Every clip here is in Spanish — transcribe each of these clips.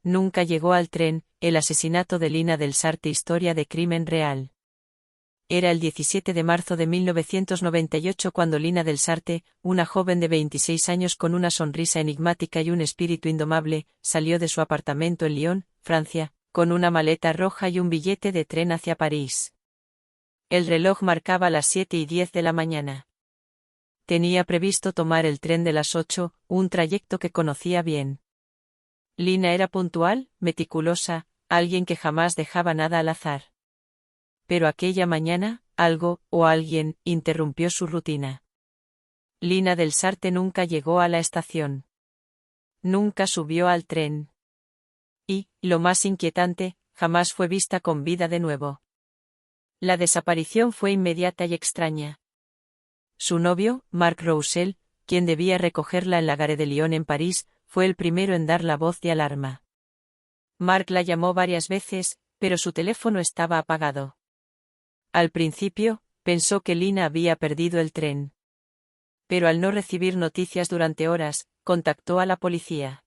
Nunca llegó al tren, el asesinato de Lina del Sarte, historia de crimen real. Era el 17 de marzo de 1998 cuando Lina del Sarte, una joven de 26 años con una sonrisa enigmática y un espíritu indomable, salió de su apartamento en Lyon, Francia, con una maleta roja y un billete de tren hacia París. El reloj marcaba las 7:10 de la mañana. Tenía previsto tomar el tren de las 8, un trayecto que conocía bien. Lina era puntual, meticulosa, alguien que jamás dejaba nada al azar. Pero aquella mañana, algo, o alguien, interrumpió su rutina. Lina del Sarte nunca llegó a la estación. Nunca subió al tren. Y, lo más inquietante, jamás fue vista con vida de nuevo. La desaparición fue inmediata y extraña. Su novio, Marc Roussel, quien debía recogerla en la Gare de Lyon en París, fue el primero en dar la voz de alarma. Marc la llamó varias veces, pero su teléfono estaba apagado. Al principio, pensó que Lina había perdido el tren. Pero al no recibir noticias durante horas, contactó a la policía.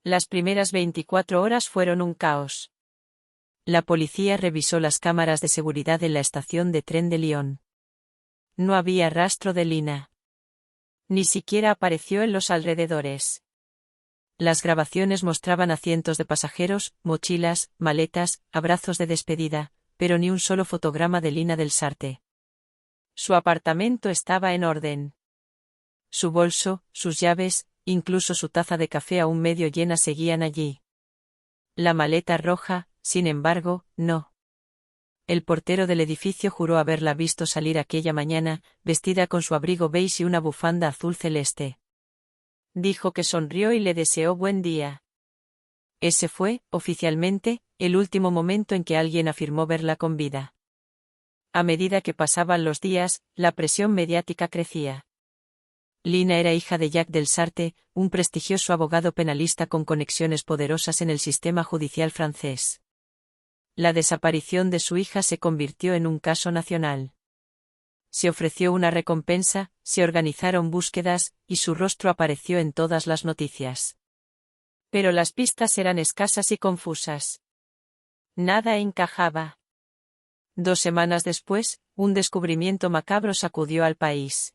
Las primeras 24 horas fueron un caos. La policía revisó las cámaras de seguridad en la estación de tren de Lyon. No había rastro de Lina. Ni siquiera apareció en los alrededores. Las grabaciones mostraban a cientos de pasajeros, mochilas, maletas, abrazos de despedida, pero ni un solo fotograma de Lina del Sarte. Su apartamento estaba en orden. Su bolso, sus llaves, incluso su taza de café aún medio llena seguían allí. La maleta roja, sin embargo, no. El portero del edificio juró haberla visto salir aquella mañana, vestida con su abrigo beige y una bufanda azul celeste. Dijo que sonrió y le deseó buen día. Ese fue, oficialmente, el último momento en que alguien afirmó verla con vida. A medida que pasaban los días, la presión mediática crecía. Lina era hija de Jacques del Sarte, un prestigioso abogado penalista con conexiones poderosas en el sistema judicial francés. La desaparición de su hija se convirtió en un caso nacional. Se ofreció una recompensa, se organizaron búsquedas, y su rostro apareció en todas las noticias. Pero las pistas eran escasas y confusas. Nada encajaba. 2 semanas después, un descubrimiento macabro sacudió al país.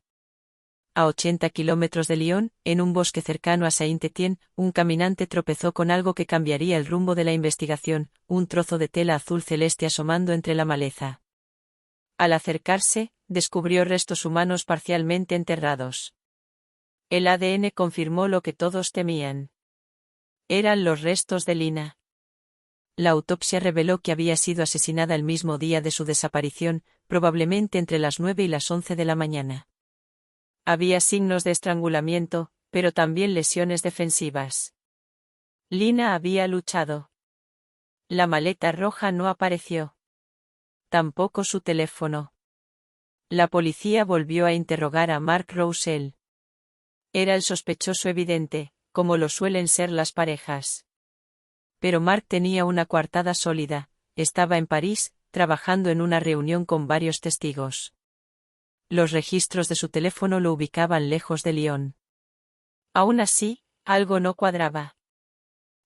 A 80 kilómetros de Lyon, en un bosque cercano a Saint-Étienne, un caminante tropezó con algo que cambiaría el rumbo de la investigación, un trozo de tela azul celeste asomando entre la maleza. Al acercarse, descubrió restos humanos parcialmente enterrados. El ADN confirmó lo que todos temían. Eran los restos de Lina. La autopsia reveló que había sido asesinada el mismo día de su desaparición, probablemente entre las 9 y las 11 de la mañana. Había signos de estrangulamiento, pero también lesiones defensivas. Lina había luchado. La maleta roja no apareció. Tampoco su teléfono. La policía volvió a interrogar a Marc Roussel. Era el sospechoso evidente, como lo suelen ser las parejas. Pero Marc tenía una coartada sólida, estaba en París, trabajando en una reunión con varios testigos. Los registros de su teléfono lo ubicaban lejos de Lyon. Aún así, algo no cuadraba.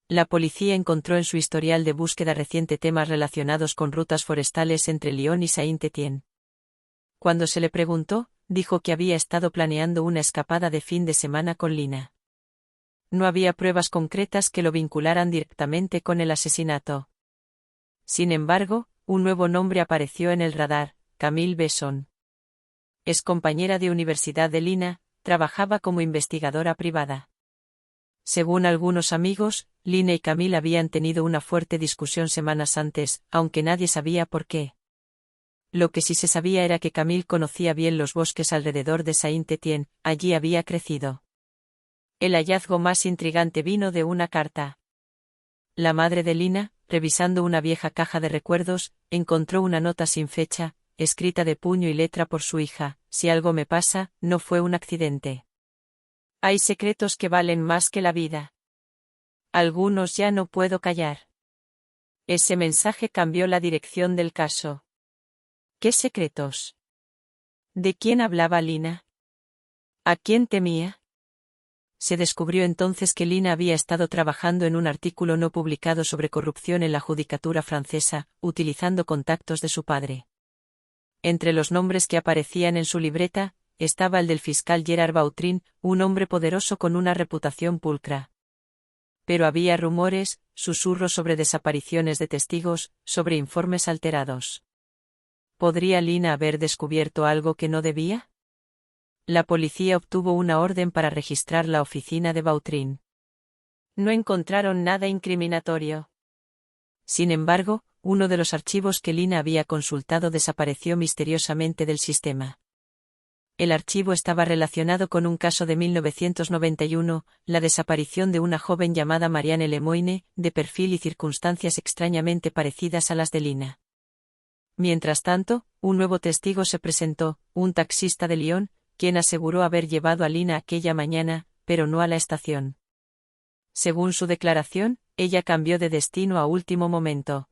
La policía encontró en su historial de búsqueda reciente temas relacionados con rutas forestales entre Lyon y Saint-Étienne. Cuando se le preguntó, dijo que había estado planeando una escapada de fin de semana con Lina. No había pruebas concretas que lo vincularan directamente con el asesinato. Sin embargo, un nuevo nombre apareció en el radar: Camille Besson. Es compañera de universidad de Lina, trabajaba como investigadora privada. Según algunos amigos, Lina y Camille habían tenido una fuerte discusión semanas antes, aunque nadie sabía por qué. Lo que sí se sabía era que Camille conocía bien los bosques alrededor de Saint-Étienne, allí había crecido. El hallazgo más intrigante vino de una carta. La madre de Lina, revisando una vieja caja de recuerdos, encontró una nota sin fecha, escrita de puño y letra por su hija: si algo me pasa, no fue un accidente. Hay secretos que valen más que la vida. Algunos ya no puedo callar. Ese mensaje cambió la dirección del caso. ¿Qué secretos? ¿De quién hablaba Lina? ¿A quién temía? Se descubrió entonces que Lina había estado trabajando en un artículo no publicado sobre corrupción en la judicatura francesa, utilizando contactos de su padre. Entre los nombres que aparecían en su libreta, estaba el del fiscal Gerard Vautrin, un hombre poderoso con una reputación pulcra. Pero había rumores, susurros sobre desapariciones de testigos, sobre informes alterados. ¿Podría Lina haber descubierto algo que no debía? La policía obtuvo una orden para registrar la oficina de Vautrin. No encontraron nada incriminatorio. Sin embargo, uno de los archivos que Lina había consultado desapareció misteriosamente del sistema. El archivo estaba relacionado con un caso de 1991, la desaparición de una joven llamada Marianne Lemoine, de perfil y circunstancias extrañamente parecidas a las de Lina. Mientras tanto, un nuevo testigo se presentó, un taxista de Lyon, quien aseguró haber llevado a Lina aquella mañana, pero no a la estación. Según su declaración, ella cambió de destino a último momento.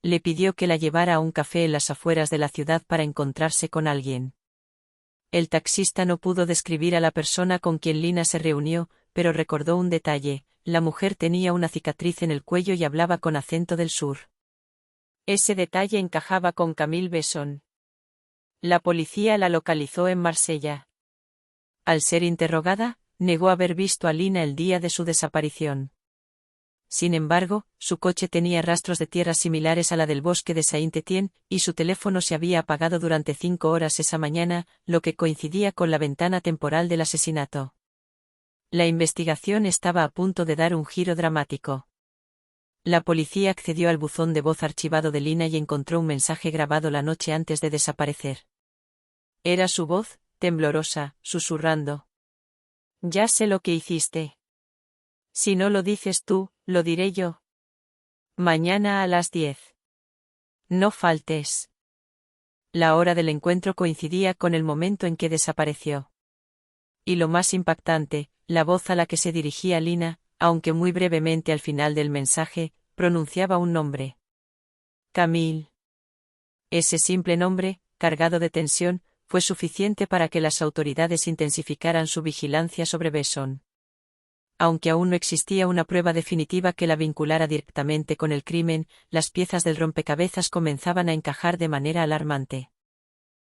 Le pidió que la llevara a un café en las afueras de la ciudad para encontrarse con alguien. El taxista no pudo describir a la persona con quien Lina se reunió, pero recordó un detalle: la mujer tenía una cicatriz en el cuello y hablaba con acento del sur. Ese detalle encajaba con Camille Besson. La policía la localizó en Marsella. Al ser interrogada, negó haber visto a Lina el día de su desaparición. Sin embargo, su coche tenía rastros de tierra similares a la del bosque de Saint-Étienne, y su teléfono se había apagado durante 5 horas esa mañana, lo que coincidía con la ventana temporal del asesinato. La investigación estaba a punto de dar un giro dramático. La policía accedió al buzón de voz archivado de Lina y encontró un mensaje grabado la noche antes de desaparecer. Era su voz, temblorosa, susurrando. Ya sé lo que hiciste. Si no lo dices tú, lo diré yo. Mañana a las 10. No faltes. La hora del encuentro coincidía con el momento en que desapareció. Y lo más impactante, la voz a la que se dirigía Lina, aunque muy brevemente al final del mensaje, pronunciaba un nombre. Camille. Ese simple nombre, cargado de tensión, fue suficiente para que las autoridades intensificaran su vigilancia sobre Besson. Aunque aún no existía una prueba definitiva que la vinculara directamente con el crimen, las piezas del rompecabezas comenzaban a encajar de manera alarmante.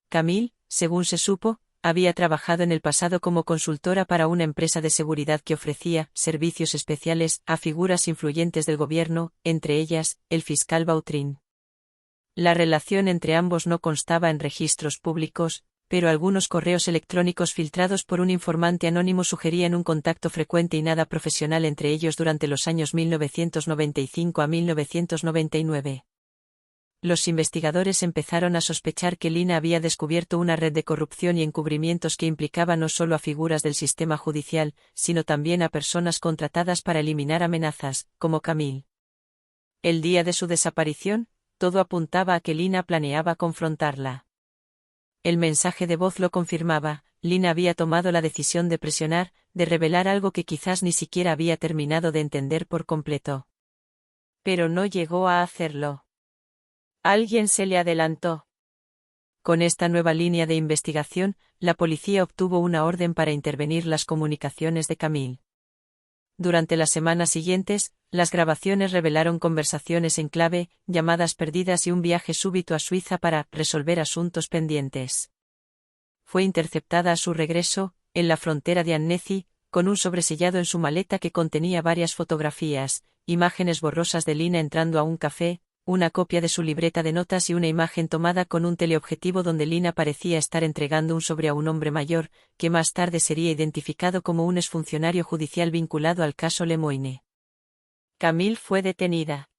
Camille, según se supo, había trabajado en el pasado como consultora para una empresa de seguridad que ofrecía servicios especiales a figuras influyentes del gobierno, entre ellas, el fiscal Vautrin. La relación entre ambos no constaba en registros públicos, pero algunos correos electrónicos filtrados por un informante anónimo sugerían un contacto frecuente y nada profesional entre ellos durante los años 1995 a 1999. Los investigadores empezaron a sospechar que Lina había descubierto una red de corrupción y encubrimientos que implicaba no solo a figuras del sistema judicial, sino también a personas contratadas para eliminar amenazas, como Camille. El día de su desaparición, todo apuntaba a que Lina planeaba confrontarla. El mensaje de voz lo confirmaba: Lina había tomado la decisión de presionar, de revelar algo que quizás ni siquiera había terminado de entender por completo. Pero no llegó a hacerlo. Alguien se le adelantó. Con esta nueva línea de investigación, la policía obtuvo una orden para intervenir las comunicaciones de Camille. Durante las semanas siguientes, las grabaciones revelaron conversaciones en clave, llamadas perdidas y un viaje súbito a Suiza para resolver asuntos pendientes. Fue interceptada a su regreso, en la frontera de Annecy, con un sobresellado en su maleta que contenía varias fotografías, imágenes borrosas de Lina entrando a un café, una copia de su libreta de notas y una imagen tomada con un teleobjetivo donde Lina parecía estar entregando un sobre a un hombre mayor, que más tarde sería identificado como un exfuncionario judicial vinculado al caso Lemoine. Camille fue detenida.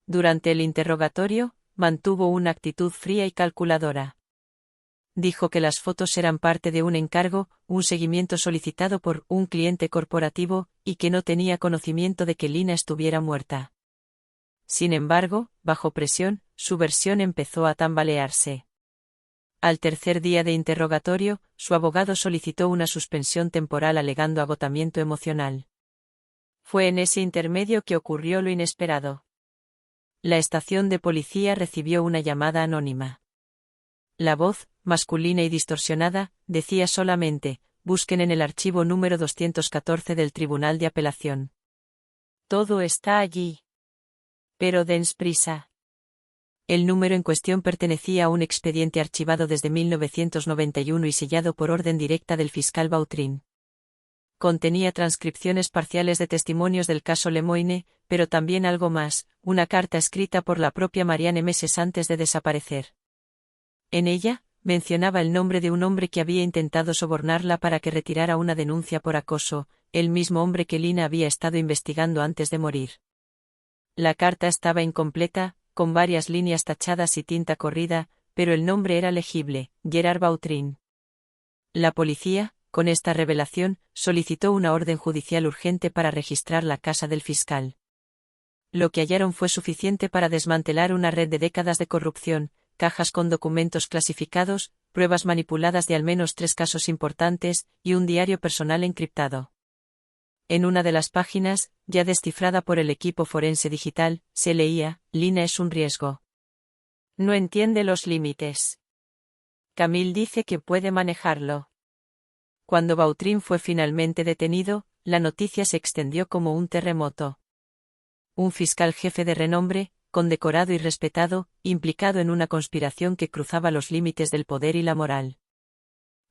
Durante el interrogatorio, mantuvo una actitud fría y calculadora. Dijo que las fotos eran parte de un encargo, un seguimiento solicitado por un cliente corporativo, y que no tenía conocimiento de que Lina estuviera muerta. Sin embargo, bajo presión, su versión empezó a tambalearse. Al tercer día de interrogatorio, su abogado solicitó una suspensión temporal alegando agotamiento emocional. Fue en ese intermedio que ocurrió lo inesperado. La estación de policía recibió una llamada anónima. La voz, masculina y distorsionada, decía solamente: busquen en el archivo número 214 del Tribunal de Apelación. Todo está allí. Pero dense prisa. El número en cuestión pertenecía a un expediente archivado desde 1991 y sellado por orden directa del fiscal Vautrin. Contenía transcripciones parciales de testimonios del caso Lemoine, pero también algo más, una carta escrita por la propia Marianne meses antes de desaparecer. En ella, mencionaba el nombre de un hombre que había intentado sobornarla para que retirara una denuncia por acoso, el mismo hombre que Lina había estado investigando antes de morir. La carta estaba incompleta, con varias líneas tachadas y tinta corrida, pero el nombre era legible, Gerard Vautrin. La policía, con esta revelación, solicitó una orden judicial urgente para registrar la casa del fiscal. Lo que hallaron fue suficiente para desmantelar una red de décadas de corrupción, cajas con documentos clasificados, pruebas manipuladas de al menos 3 casos importantes, y un diario personal encriptado. En una de las páginas, ya descifrada por el equipo forense digital, se leía: Lina es un riesgo. No entiende los límites. Camille dice que puede manejarlo. Cuando Vautrin fue finalmente detenido, la noticia se extendió como un terremoto. Un fiscal jefe de renombre, condecorado y respetado, implicado en una conspiración que cruzaba los límites del poder y la moral.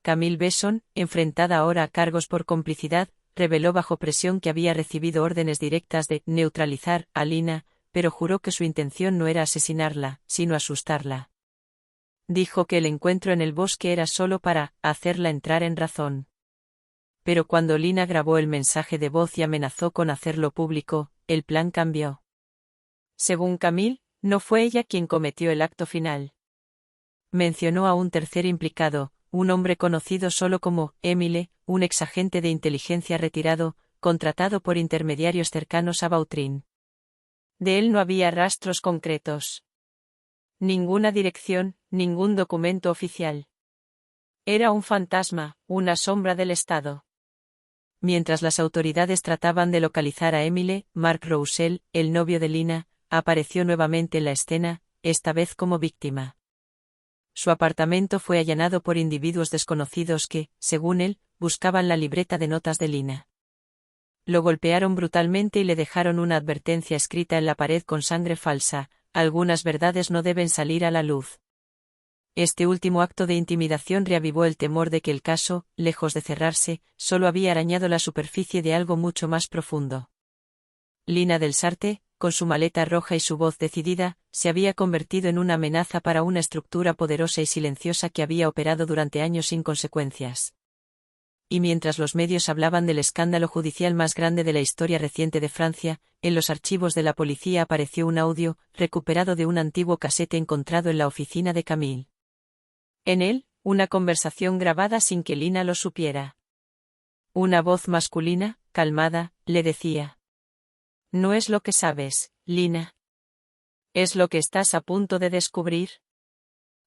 Camille Besson, enfrentada ahora a cargos por complicidad, reveló bajo presión que había recibido órdenes directas de neutralizar a Lina, pero juró que su intención no era asesinarla, sino asustarla. Dijo que el encuentro en el bosque era solo para hacerla entrar en razón. Pero cuando Lina grabó el mensaje de voz y amenazó con hacerlo público, el plan cambió. Según Camille, no fue ella quien cometió el acto final. Mencionó a un tercer implicado, un hombre conocido solo como Émile, un exagente de inteligencia retirado, contratado por intermediarios cercanos a Vautrin. De él no había rastros concretos. Ninguna dirección, ningún documento oficial. Era un fantasma, una sombra del Estado. Mientras las autoridades trataban de localizar a Émile, Marc Roussel, el novio de Lina, apareció nuevamente en la escena, esta vez como víctima. Su apartamento fue allanado por individuos desconocidos que, según él, buscaban la libreta de notas de Lina. Lo golpearon brutalmente y le dejaron una advertencia escrita en la pared con sangre falsa: algunas verdades no deben salir a la luz. Este último acto de intimidación reavivó el temor de que el caso, lejos de cerrarse, solo había arañado la superficie de algo mucho más profundo. Lina del Sarte, con su maleta roja y su voz decidida, se había convertido en una amenaza para una estructura poderosa y silenciosa que había operado durante años sin consecuencias. Y mientras los medios hablaban del escándalo judicial más grande de la historia reciente de Francia, en los archivos de la policía apareció un audio, recuperado de un antiguo casete encontrado en la oficina de Camille. En él, una conversación grabada sin que Lina lo supiera. Una voz masculina, calmada, le decía: «No es lo que sabes, Lina. ¿Es lo que estás a punto de descubrir?».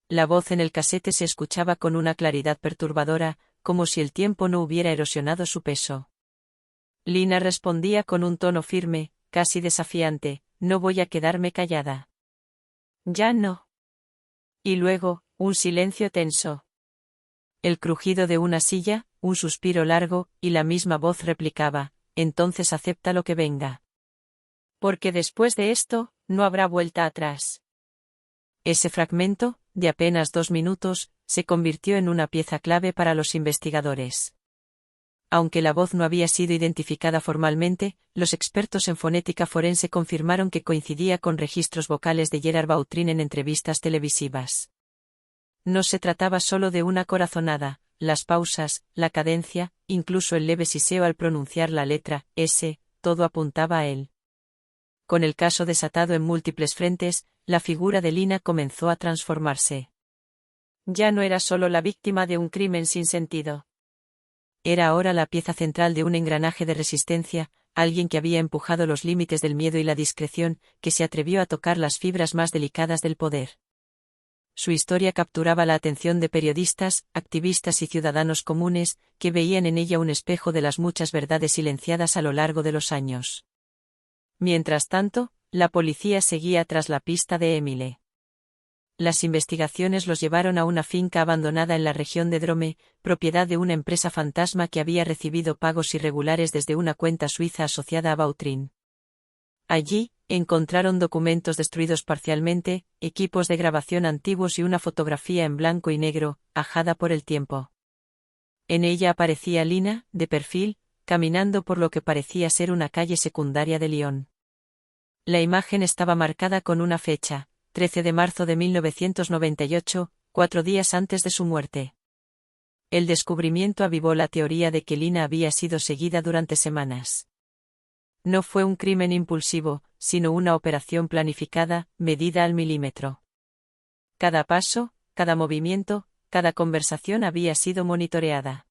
La voz en el casete se escuchaba con una claridad perturbadora, como si el tiempo no hubiera erosionado su peso. Lina respondía con un tono firme, casi desafiante: «No voy a quedarme callada». «Ya no». Y luego, un silencio tenso. El crujido de una silla, un suspiro largo, y la misma voz replicaba: «Entonces acepta lo que venga. Porque después de esto, no habrá vuelta atrás». Ese fragmento, de apenas 2 minutos, se convirtió en una pieza clave para los investigadores. Aunque la voz no había sido identificada formalmente, los expertos en fonética forense confirmaron que coincidía con registros vocales de Gerard Vautrin en entrevistas televisivas. No se trataba solo de una corazonada, las pausas, la cadencia, incluso el leve siseo al pronunciar la letra S, todo apuntaba a él. Con el caso desatado en múltiples frentes, la figura de Lina comenzó a transformarse. Ya no era solo la víctima de un crimen sin sentido. Era ahora la pieza central de un engranaje de resistencia, alguien que había empujado los límites del miedo y la discreción, que se atrevió a tocar las fibras más delicadas del poder. Su historia capturaba la atención de periodistas, activistas y ciudadanos comunes, que veían en ella un espejo de las muchas verdades silenciadas a lo largo de los años. Mientras tanto, la policía seguía tras la pista de Émile. las investigaciones los llevaron a una finca abandonada en la región de Drôme, propiedad de una empresa fantasma que había recibido pagos irregulares desde una cuenta suiza asociada a Vautrin. Allí, encontraron documentos destruidos parcialmente, equipos de grabación antiguos y una fotografía en blanco y negro, ajada por el tiempo. En ella aparecía Lina, de perfil, caminando por lo que parecía ser una calle secundaria de Lyon. La imagen estaba marcada con una fecha, 13 de marzo de 1998, 4 días antes de su muerte. El descubrimiento avivó la teoría de que Lina había sido seguida durante semanas. No fue un crimen impulsivo, sino una operación planificada, medida al milímetro. Cada paso, cada movimiento, cada conversación había sido monitoreada.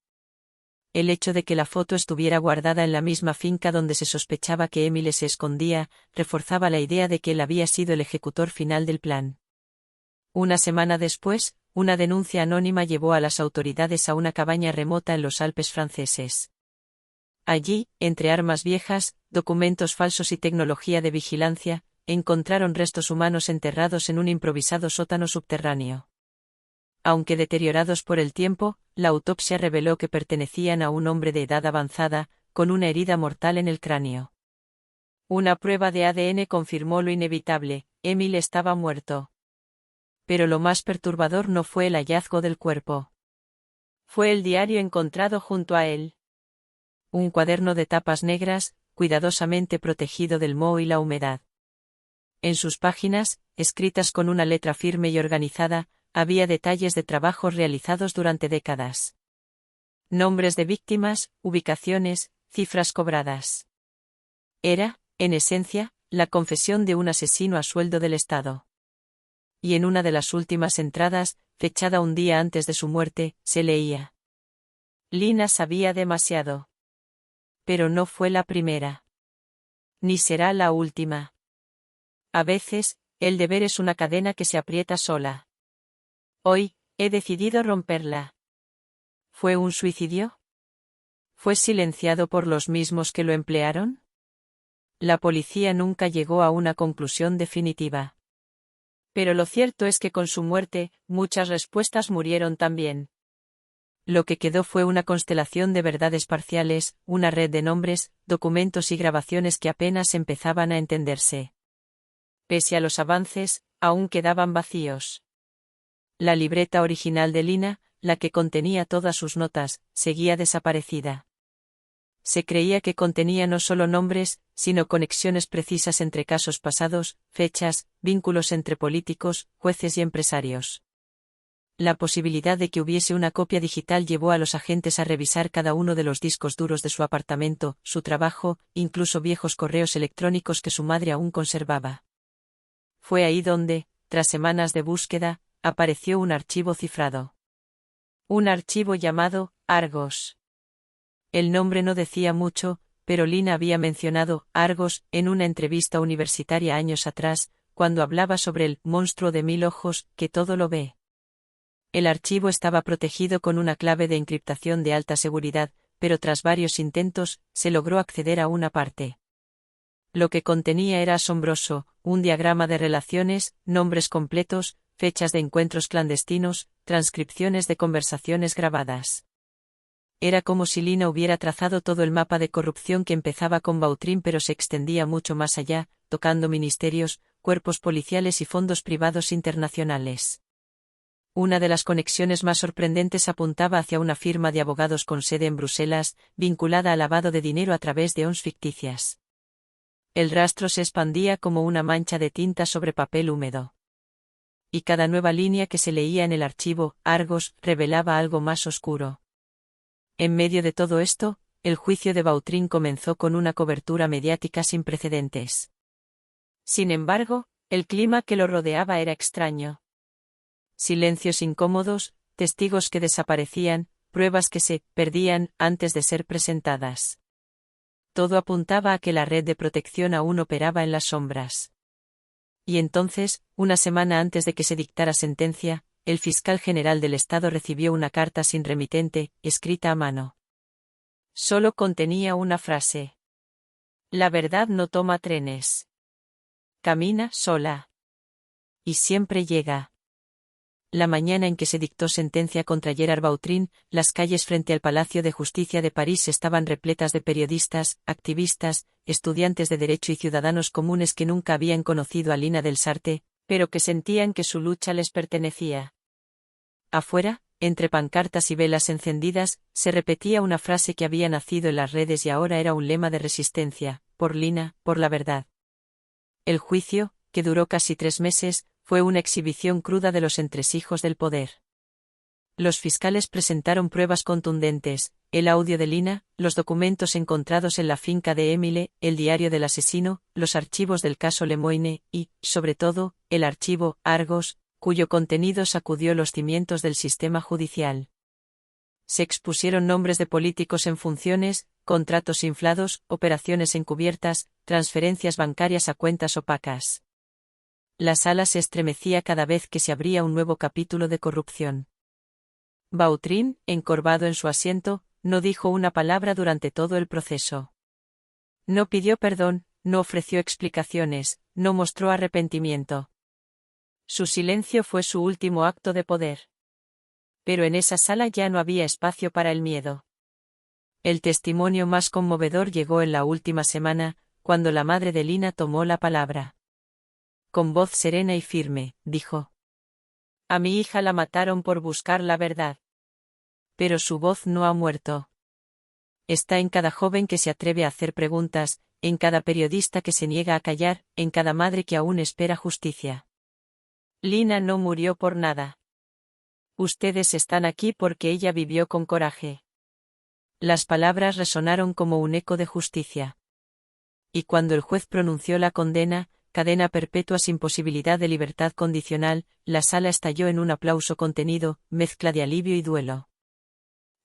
El hecho de que la foto estuviera guardada en la misma finca donde se sospechaba que Émile se escondía, reforzaba la idea de que él había sido el ejecutor final del plan. Una semana después, una denuncia anónima llevó a las autoridades a una cabaña remota en los Alpes franceses. Allí, entre armas viejas, documentos falsos y tecnología de vigilancia, encontraron restos humanos enterrados en un improvisado sótano subterráneo. Aunque deteriorados por el tiempo, la autopsia reveló que pertenecían a un hombre de edad avanzada, con una herida mortal en el cráneo. Una prueba de ADN confirmó lo inevitable: Émile estaba muerto. Pero lo más perturbador no fue el hallazgo del cuerpo. Fue el diario encontrado junto a él. Un cuaderno de tapas negras, cuidadosamente protegido del moho y la humedad. En sus páginas, escritas con una letra firme y organizada, había detalles de trabajos realizados durante décadas. Nombres de víctimas, ubicaciones, cifras cobradas. Era, en esencia, la confesión de un asesino a sueldo del Estado. Y en una de las últimas entradas, fechada un día antes de su muerte, se leía: Lina sabía demasiado. Pero no fue la primera. Ni será la última. A veces, el deber es una cadena que se aprieta sola. Hoy, he decidido romperla. ¿Fue un suicidio? ¿Fue silenciado por los mismos que lo emplearon? La policía nunca llegó a una conclusión definitiva. Pero lo cierto es que con su muerte, muchas respuestas murieron también. Lo que quedó fue una constelación de verdades parciales, una red de nombres, documentos y grabaciones que apenas empezaban a entenderse. Pese a los avances, aún quedaban vacíos. La libreta original de Lina, la que contenía todas sus notas, seguía desaparecida. Se creía que contenía no solo nombres, sino conexiones precisas entre casos pasados, fechas, vínculos entre políticos, jueces y empresarios. La posibilidad de que hubiese una copia digital llevó a los agentes a revisar cada uno de los discos duros de su apartamento, su trabajo, incluso viejos correos electrónicos que su madre aún conservaba. Fue ahí donde, tras semanas de búsqueda, apareció un archivo cifrado. Un archivo llamado Argos. El nombre no decía mucho, pero Lina había mencionado Argos en una entrevista universitaria años atrás, cuando hablaba sobre el monstruo de 1000 ojos, que todo lo ve. El archivo estaba protegido con una clave de encriptación de alta seguridad, pero tras varios intentos, se logró acceder a una parte. Lo que contenía era asombroso: un diagrama de relaciones, nombres completos, fechas de encuentros clandestinos, transcripciones de conversaciones grabadas. Era como si Lina hubiera trazado todo el mapa de corrupción que empezaba con Vautrin pero se extendía mucho más allá, tocando ministerios, cuerpos policiales y fondos privados internacionales. Una de las conexiones más sorprendentes apuntaba hacia una firma de abogados con sede en Bruselas, vinculada al lavado de dinero a través de ONGs ficticias. El rastro se expandía como una mancha de tinta sobre papel húmedo. Y cada nueva línea que se leía en el archivo Argos revelaba algo más oscuro. En medio de todo esto, el juicio de Vautrin comenzó con una cobertura mediática sin precedentes. Sin embargo, el clima que lo rodeaba era extraño. Silencios incómodos, testigos que desaparecían, pruebas que se perdían antes de ser presentadas. Todo apuntaba a que la red de protección aún operaba en las sombras. Y entonces, una semana antes de que se dictara sentencia, el fiscal general del Estado recibió una carta sin remitente, escrita a mano. Solo contenía una frase: La verdad no toma trenes. Camina sola. Y siempre llega. la mañana en que se dictó sentencia contra Gerard Vautrin, las calles frente al Palacio de Justicia de París estaban repletas de periodistas, activistas, estudiantes de derecho y ciudadanos comunes que nunca habían conocido a Lina del Sarte, pero que sentían que su lucha les pertenecía. Afuera, entre pancartas y velas encendidas, se repetía una frase que había nacido en las redes y ahora era un lema de resistencia: por Lina, por la verdad. El juicio, que duró casi 3 meses, fue una exhibición cruda de los entresijos del poder. Los fiscales presentaron pruebas contundentes: el audio de Lina, los documentos encontrados en la finca de Émile, el diario del asesino, los archivos del caso Lemoine y, sobre todo, el archivo Argos, cuyo contenido sacudió los cimientos del sistema judicial. Se expusieron nombres de políticos en funciones, contratos inflados, operaciones encubiertas, transferencias bancarias a cuentas opacas. La sala se estremecía cada vez que se abría un nuevo capítulo de corrupción. Vautrin, encorvado en su asiento, no dijo una palabra durante todo el proceso. No pidió perdón, no ofreció explicaciones, no mostró arrepentimiento. Su silencio fue su último acto de poder. Pero en esa sala ya no había espacio para el miedo. El testimonio más conmovedor llegó en la última semana, cuando la madre de Lina tomó la palabra. Con voz serena y firme, dijo: a mi hija la mataron por buscar la verdad. Pero su voz no ha muerto. Está en cada joven que se atreve a hacer preguntas, en cada periodista que se niega a callar, en cada madre que aún espera justicia. Lina no murió por nada. Ustedes están aquí porque ella vivió con coraje. Las palabras resonaron como un eco de justicia. Y cuando el juez pronunció la condena, cadena perpetua sin posibilidad de libertad condicional, la sala estalló en un aplauso contenido, mezcla de alivio y duelo.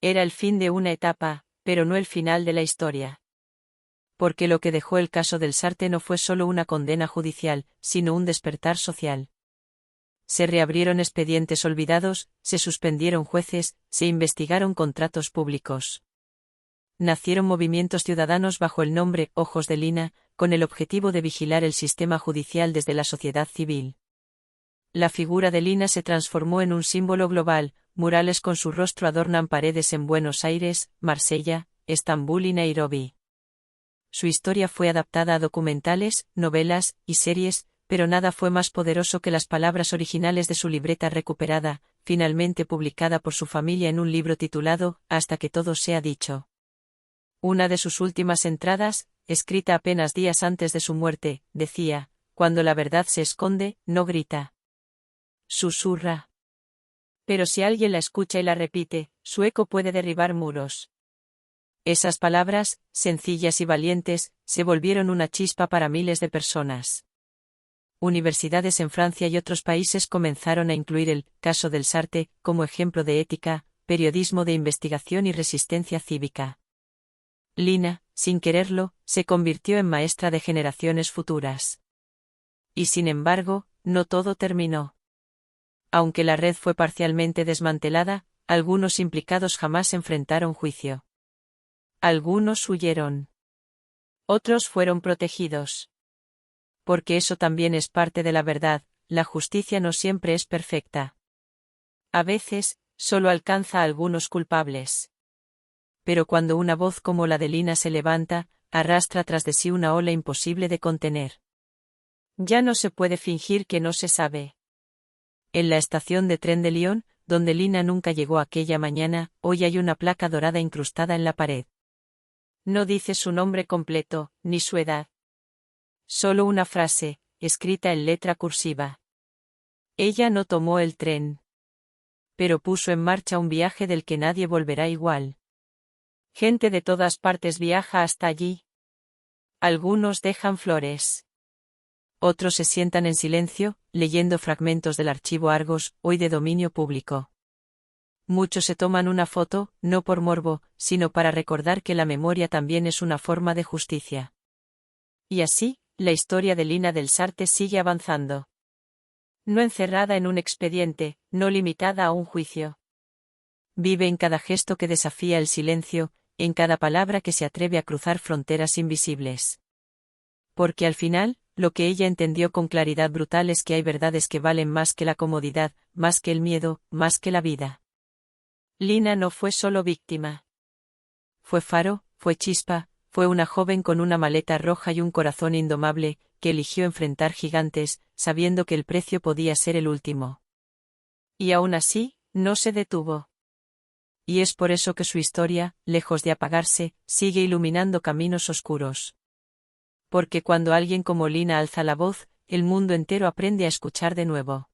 Era el fin de una etapa, pero no el final de la historia. Porque lo que dejó el caso del Sarte no fue solo una condena judicial, sino un despertar social. Se reabrieron expedientes olvidados, se suspendieron jueces, se investigaron contratos públicos. Nacieron movimientos ciudadanos bajo el nombre Ojos de Lina, con el objetivo de vigilar el sistema judicial desde la sociedad civil. La figura de Lina se transformó en un símbolo global, murales con su rostro adornan paredes en Buenos Aires, Marsella, Estambul y Nairobi. Su historia fue adaptada a documentales, novelas y series, pero nada fue más poderoso que las palabras originales de su libreta recuperada, finalmente publicada por su familia en un libro titulado Hasta que todo sea dicho. Una de sus últimas entradas, escrita apenas días antes de su muerte, decía: cuando la verdad se esconde, no grita. Susurra. Pero si alguien la escucha y la repite, su eco puede derribar muros. Esas palabras, sencillas y valientes, se volvieron una chispa para miles de personas. Universidades en Francia y otros países comenzaron a incluir el caso del Sarte como ejemplo de ética, periodismo de investigación y resistencia cívica. Lina, sin quererlo, se convirtió en maestra de generaciones futuras. Y sin embargo, no todo terminó. Aunque la red fue parcialmente desmantelada, algunos implicados jamás enfrentaron juicio. Algunos huyeron. Otros fueron protegidos. Porque eso también es parte de la verdad, la justicia no siempre es perfecta. A veces, solo alcanza a algunos culpables. Pero cuando una voz como la de Lina se levanta, arrastra tras de sí una ola imposible de contener. Ya no se puede fingir que no se sabe. En la estación de tren de Lyon, donde Lina nunca llegó aquella mañana, hoy hay una placa dorada incrustada en la pared. No dice su nombre completo, ni su edad. Solo una frase, escrita en letra cursiva. Ella no tomó el tren. Pero puso en marcha un viaje del que nadie volverá igual. Gente de todas partes viaja hasta allí. Algunos dejan flores. Otros se sientan en silencio, leyendo fragmentos del archivo Argos, hoy de dominio público. Muchos se toman una foto, no por morbo, sino para recordar que la memoria también es una forma de justicia. Y así, la historia de Lina del Sarte sigue avanzando. No encerrada en un expediente, no limitada a un juicio. Vive en cada gesto que desafía el silencio, en cada palabra que se atreve a cruzar fronteras invisibles. Porque al final, lo que ella entendió con claridad brutal es que hay verdades que valen más que la comodidad, más que el miedo, más que la vida. Lina no fue solo víctima. Fue faro, fue chispa, fue una joven con una maleta roja y un corazón indomable, que eligió enfrentar gigantes, sabiendo que el precio podía ser el último. Y aún así, no se detuvo. Y es por eso que su historia, lejos de apagarse, sigue iluminando caminos oscuros. Porque cuando alguien como Lina alza la voz, el mundo entero aprende a escuchar de nuevo.